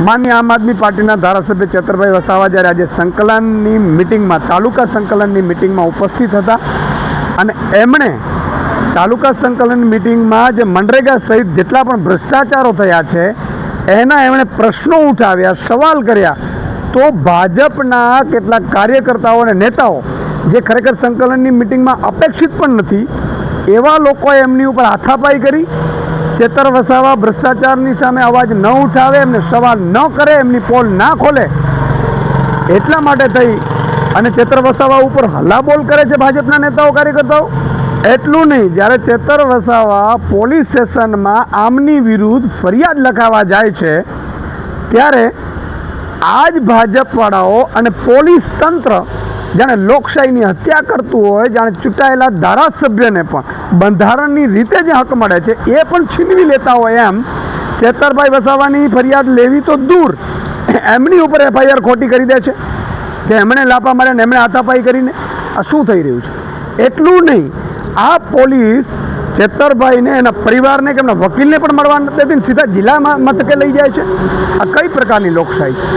માનનીય આમ આદમી પાર્ટીના ધારાસભ્ય ચેતરભાઈ વસાવા જ્યારે આજે સંકલનની મિટિંગમાં તાલુકા સંકલનની મિટિંગમાં ઉપસ્થિત હતા અને એમણે તાલુકા સંકલન મિટિંગમાં જે મનરેગા સહિત જેટલા પણ ભ્રષ્ટાચારો થયા છે એના એમણે પ્રશ્નો ઉઠાવ્યા, સવાલ કર્યા, તો ભાજપના કેટલાક કાર્યકર્તાઓ અને નેતાઓ જે ખરેખર સંકલનની મિટિંગમાં અપેક્ષિત પણ નથી એવા લોકોએ એમની ઉપર હાથાપાઈ કરી. ચેતર વસાવા ભ્રષ્ટાચારની સામે અવાજ ન ઉઠાવે, એમને સવાલ ન કરે, એમની પોલ ના ખોલે એટલા માટે થઈ અને ચેતર વસાવા ઉપર હલ્લાબોલ કરે છે ભાજપના નેતાઓ કાર્યકર્તાઓ. એટલું નહીં, જ્યારે ચેતર વસાવા પોલીસ સ્ટેશનમાં આમની વિરુદ્ધ ફરિયાદ લખાવવા જાય છે ત્યારે આ જ ભાજપવાળાઓ અને પોલીસ તંત્ર જાણે લોકશાહીની હત્યા કરતું હોય, જાણે ચૂંટાયેલા ધારાસભ્યને પણ બંધારણની રીતે જે હક મળે છે એ પણ છીનવી લેતા હોય એમ ચેતરભાઈ વસાવાની ફરિયાદ લેવી તો દૂર, એમની ઉપર FIR ખોટી કરી દે છે કે એમણે લાપા માર્યા ને એમણે હાથાપાઈ કરીને. આ શું થઈ રહ્યું છે? એટલું નહીં, આ પોલીસ ચેતરભાઈને એના પરિવારને કે એમના વકીલને પણ મળવા નથી દેતી, સીધા જિલ્લા મથકે લઈ જાય છે. આ કઈ પ્રકારની લોકશાહી?